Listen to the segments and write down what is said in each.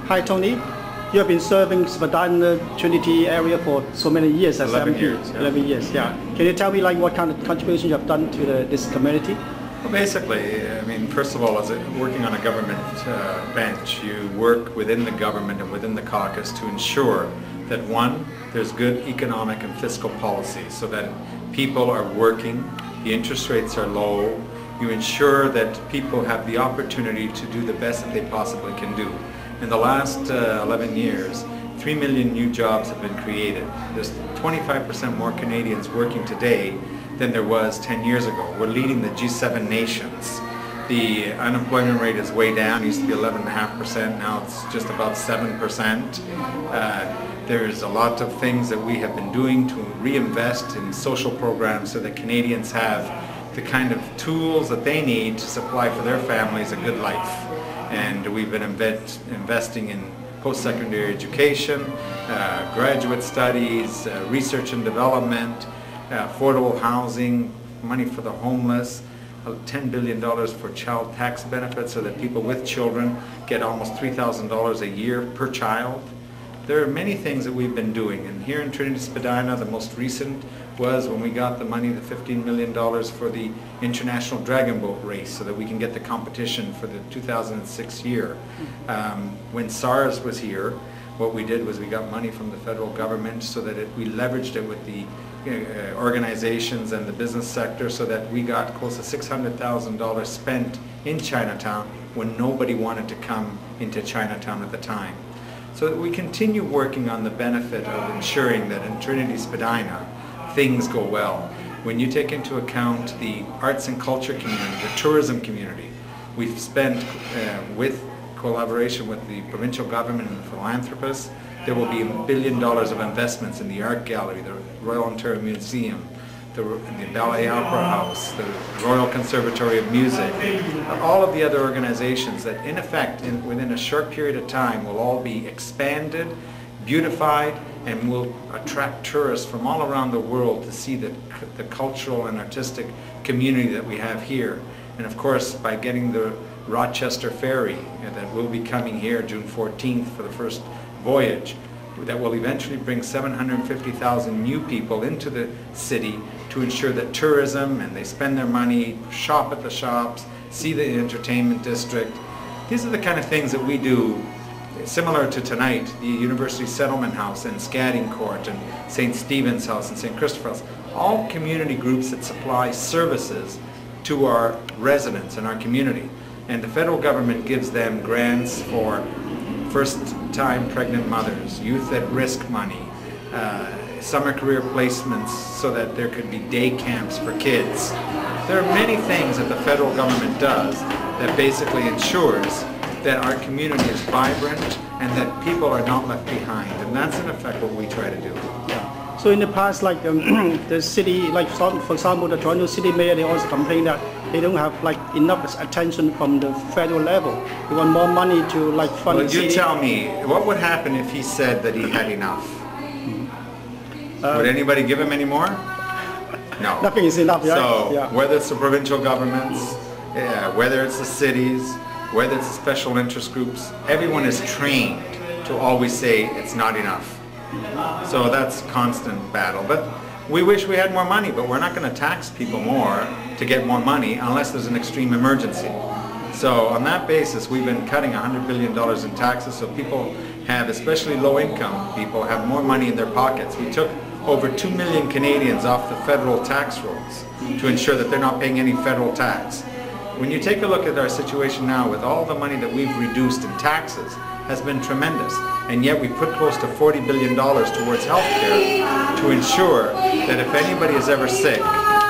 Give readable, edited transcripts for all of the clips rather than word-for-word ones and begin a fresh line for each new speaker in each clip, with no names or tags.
Hi Tony, you have been serving Spadina Trinity area for so many years as
11
MP.
years. Yeah.
11 years, yeah. Can you tell me like what kind of contribution you have done to this community?
Well, basically, I mean, first of all, as working on a government bench, you work within the government and within the caucus to ensure that one, there's good economic and fiscal policy so that people are working, the interest rates are low, you ensure that people have the opportunity to do the best that they possibly can do. In the last 11 years, 3 million new jobs have been created. There's 25% more Canadians working today than there was 10 years ago. We're leading the G7 nations. The unemployment rate is way down. It used to be 11.5%. Now it's just about 7%. There's a lot of things that we have been doing to reinvest in social programs so that Canadians have the kind of tools that they need to supply for their families a good life. And we've been investing in post-secondary education, graduate studies, research and development, affordable housing, money for the homeless, $10 billion for child tax benefits so that people with children get almost $3,000 a year per child. There are many things that we've been doing, and here in Trinity Spadina, the most recent was when we got the money, the $15 million for the International Dragon Boat Race so that we can get the competition for the 2006 year. When SARS was here, what we did was we got money from the federal government so that we leveraged it with the organizations and the business sector so that we got close to $600,000 spent in Chinatown when nobody wanted to come into Chinatown at the time. So that we continue working on the benefit of ensuring that in Trinity Spadina things go well. When you take into account the arts and culture community, the tourism community, we've spent with collaboration with the provincial government and philanthropists, there will be $1 billion of investments in the art gallery, the Royal Ontario Museum, the Ballet Opera House, the Royal Conservatory of Music, all of the other organizations that in effect within a short period of time will all be expanded, beautified, and will attract tourists from all around the world to see the cultural and artistic community that we have here. And of course, by getting the Rochester Ferry that will be coming here June 14th for the first voyage, that will eventually bring 750,000 new people into the city to ensure that tourism, and they spend their money, shop at the shops, see the entertainment district. These are the kind of things that we do, similar to tonight, the University Settlement House and Scadding Court and St. Stephen's House and St. Christopher's House, all community groups that supply services to our residents in our community. And the federal government gives them grants for first-time pregnant mothers, youth at risk money, summer career placements so that there could be day camps for kids. There are many things that the federal government does that basically ensures that our community is vibrant and that people are not left behind, and that's in effect what we try to do.
Yeah. So in the past, like the city, like for example, the Toronto City Mayor, they also complain that they don't have like enough attention from the federal level. They want more money to like fund the city.
You tell me, what would happen if he said that he had enough? Would anybody give him any more? No.
Nothing is enough, right?
So
yeah.
Whether it's the provincial governments, whether it's the cities, whether it's the special interest groups, everyone is trained to always say it's not enough. So that's constant battle. But we wish we had more money, but we're not going to tax people more to get more money unless there's an extreme emergency. So on that basis, we've been cutting $100 billion in taxes so people have, especially low-income people, have more money in their pockets. We took over 2 million Canadians off the federal tax rolls to ensure that they're not paying any federal tax. When you take a look at our situation now with all the money that we've reduced in taxes has been tremendous, and yet we put close to $40 billion towards healthcare to ensure that if anybody is ever sick,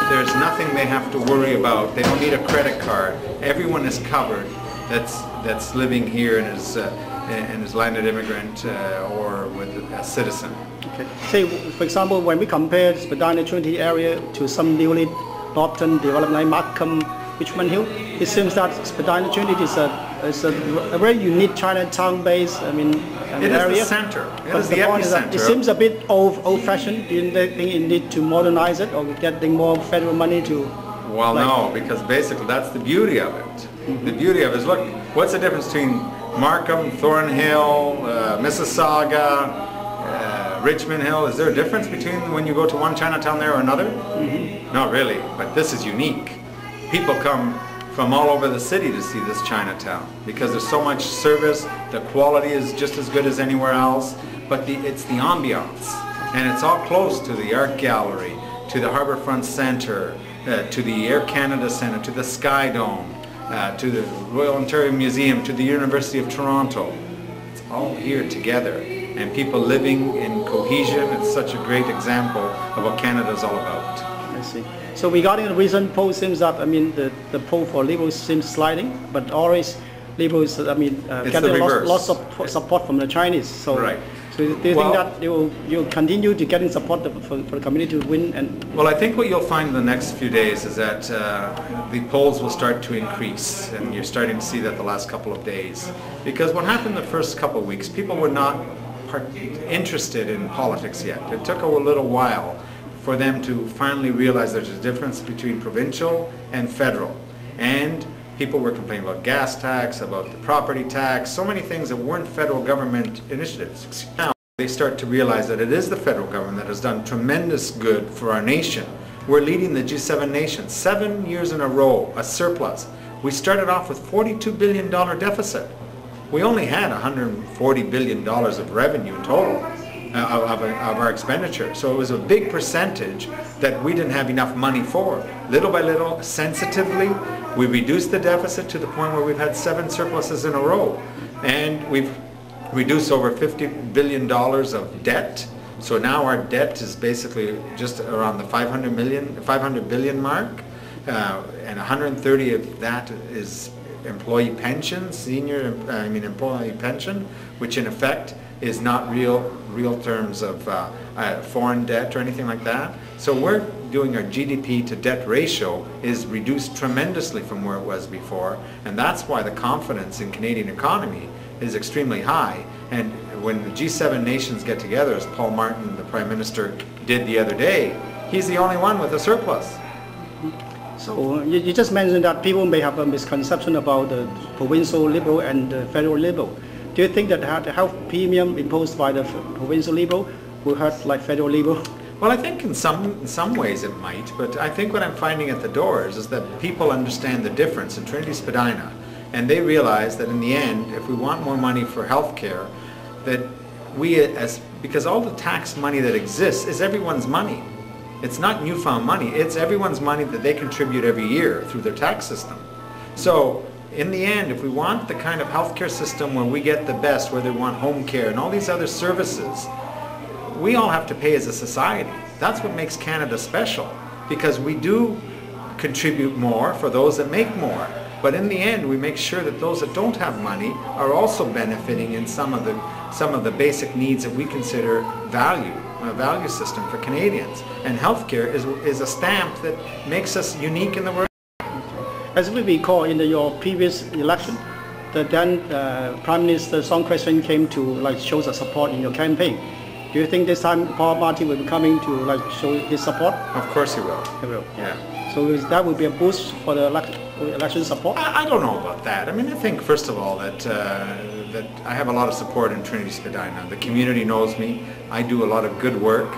there's nothing they have to worry about. They don't need a credit card. Everyone is covered that's living here and is landed immigrant or with a citizen.
Okay. Say, for example, when we compare Spadina Trinity area to some newly Northern development like Markham, Richmond Hill, it seems that Spadina Trinity is a very unique Chinatown-based,
it
area.
Is the center. It
but
is the epicenter.
It seems a bit old-fashioned. Do you think it need to modernize it or getting more federal money to?
Well, no, because basically that's the beauty of it. The beauty of it is, look, what's the difference between Markham, Thornhill, Mississauga, Richmond Hill. Is there a difference between when you go to one Chinatown there or another? Mm-hmm. Not really, but this is unique. People come from all over the city to see this Chinatown because there's so much service, the quality is just as good as anywhere else, but it's the ambiance. And it's all close to the Art Gallery, to the Harbourfront Centre, to the Air Canada Centre, to the Sky Dome, to the Royal Ontario Museum, to the University of Toronto. It's all here together, and people living in cohesion. It's such a great example of what Canada is all about.
I see. So regarding the recent poll, seems that, I mean, the poll for Liberals seems sliding, but always Liberals, I mean, getting lots of support from the Chinese. So,
right.
So do you think that you'll continue to getting support for the community to win?
Well, I think what you'll find in the next few days is that the polls will start to increase, and you're starting to see that the last couple of days. Because what happened the first couple of weeks, people were not interested in politics yet. It took a little while for them to finally realize there's a difference between provincial and federal. And people were complaining about gas tax, about the property tax, so many things that weren't federal government initiatives. Now they start to realize that it is the federal government that has done tremendous good for our nation. We're leading the G7 nations, 7 years in a row, a surplus. We started off with $42 billion deficit. We only had $140 billion of revenue in total of our expenditure. So it was a big percentage that we didn't have enough money for. Little by little, sensitively, we reduced the deficit to the point where we've had 7 surpluses in a row. And we've reduced over $50 billion of debt. So now our debt is basically just around the 500 billion mark. And 130 of that is employee pension, employee pension, which in effect is not real terms of foreign debt or anything like that. So we're doing our GDP to debt ratio is reduced tremendously from where it was before, and that's why the confidence in Canadian economy is extremely high. And when the G7 nations get together, as Paul Martin, the Prime Minister, did the other day, he's the only one with a surplus.
So you just mentioned that people may have a misconception about the provincial Liberal and the federal Liberal. Do you think that the health premium imposed by the provincial Liberal will hurt like federal Liberal?
Well, I think in some ways it might, but I think what I'm finding at the doors is that people understand the difference in Trinity Spadina, and they realize that in the end, if we want more money for health care, that because all the tax money that exists is everyone's money. It's not newfound money, it's everyone's money that they contribute every year through their tax system. So in the end, if we want the kind of healthcare system where we get the best, where they want home care and all these other services, we all have to pay as a society. That's what makes Canada special, because we do contribute more for those that make more. But in the end, we make sure that those that don't have money are also benefiting in some of the basic needs that we consider a value system for Canadians. And healthcare is a stamp that makes us unique in the world.
As we recall, in your previous election, the then Prime Minister Song Crescent came to show the support in your campaign. Do you think this time Paul Martin will be coming to show his support?
Of course he will.
He will.
Yeah.
So that would be a boost for the election support?
I don't know about that. I mean, I think first of all that I have a lot of support in Trinity Spadina. The community knows me. I do a lot of good work.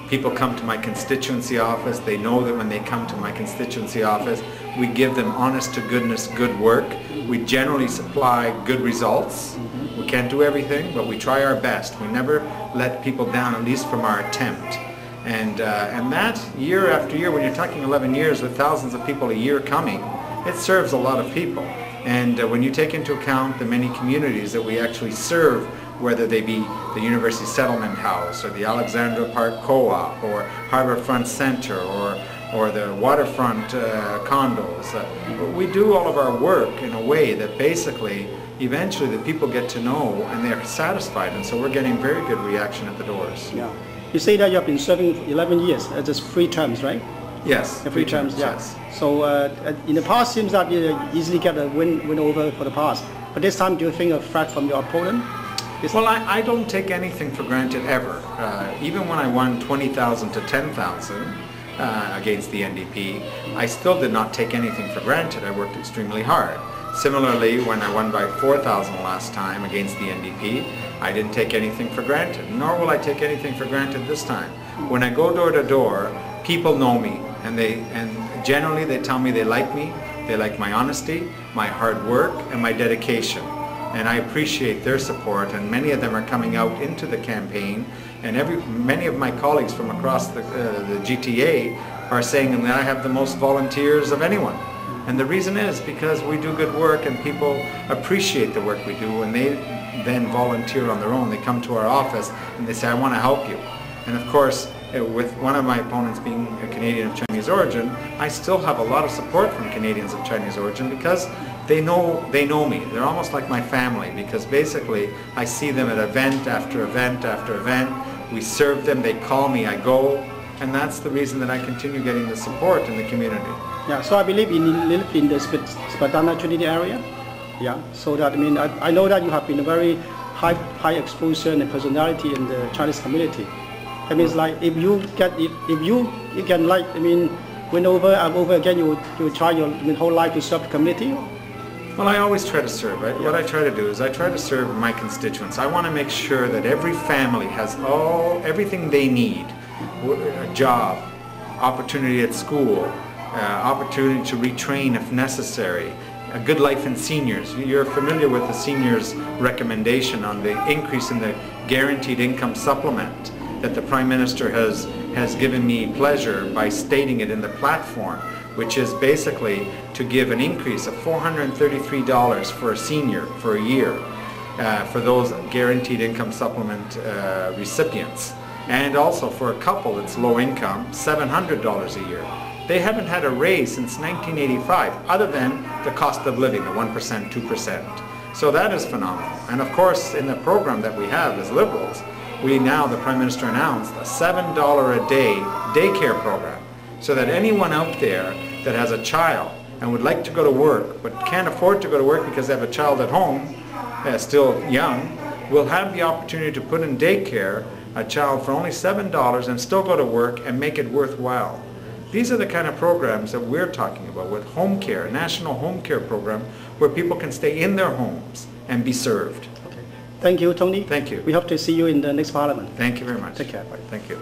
People come to my constituency office. They know that when they come to my constituency office, we give them honest to goodness good work. We generally supply good results. Mm-hmm. We can't do everything, but we try our best. We never let people down, at least from our attempt. And that year after year, when you're talking 11 years with thousands of people a year coming, it serves a lot of people. And when you take into account the many communities that we actually serve, whether they be the University Settlement House or the Alexandra Park Co-op or Harbourfront Centre or the waterfront condos, we do all of our work in a way that basically eventually the people get to know and they're satisfied, and so we're getting very good reaction at the doors.
Yeah. You say that you have been serving for 11 years, just 3 terms, right?
Yes.
3 terms, yeah.
Yes.
So in the past, it seems that you easily get a win over for the past. But this time, do you think a threat from your opponent?
Well, I don't take anything for granted ever. Even when I won 20,000 to 10,000 against the NDP, I still did not take anything for granted. I worked extremely hard. Similarly, when I won by 4,000 last time against the NDP, I didn't take anything for granted, nor will I take anything for granted this time. When I go door to door, people know me, and generally they tell me they like me, they like my honesty, my hard work, and my dedication. And I appreciate their support, and many of them are coming out into the campaign, and many of my colleagues from across the GTA are saying that I have the most volunteers of anyone. And the reason is because we do good work and people appreciate the work we do, and they then volunteer on their own. They come to our office and they say, I want to help you. And of course, with one of my opponents being a Canadian of Chinese origin, I still have a lot of support from Canadians of Chinese origin because they know me. They're almost like my family, because basically I see them at event after event after event. We serve them, they call me, I go, and that's the reason that I continue getting the support in the community.
Yeah, so I believe you live in the Spadina Trinity area. Yeah, so that I know that you have been a very high exposure and personality in the Chinese community. That means like if you can win over and over again, you try your whole life to serve the community.
Well, I always try to serve, right? Yeah. What I try to do is I try to serve my constituents. I want to make sure that every family has everything they need: a job, opportunity at school, opportunity to retrain if necessary, a good life in seniors. You're familiar with the seniors' recommendation on the increase in the guaranteed income supplement that the Prime Minister has given me pleasure by stating it in the platform, which is basically to give an increase of $433 for a senior for a year for those guaranteed income supplement recipients. And also for a couple that's low income, $700 a year. They haven't had a raise since 1985, other than the cost of living, the 1%, 2%. So that is phenomenal. And of course, in the program that we have as Liberals, the Prime Minister announced a $7 a day daycare program, so that anyone out there that has a child and would like to go to work, but can't afford to go to work because they have a child at home, still young, will have the opportunity to put in daycare a child for only $7 and still go to work and make it worthwhile. These are the kind of programs that we're talking about with home care, a national home care program where people can stay in their homes and be served.
Okay. Thank you, Tony.
Thank you.
We hope to see you in the next Parliament.
Thank you very much.
Take care. Bye.
Thank you.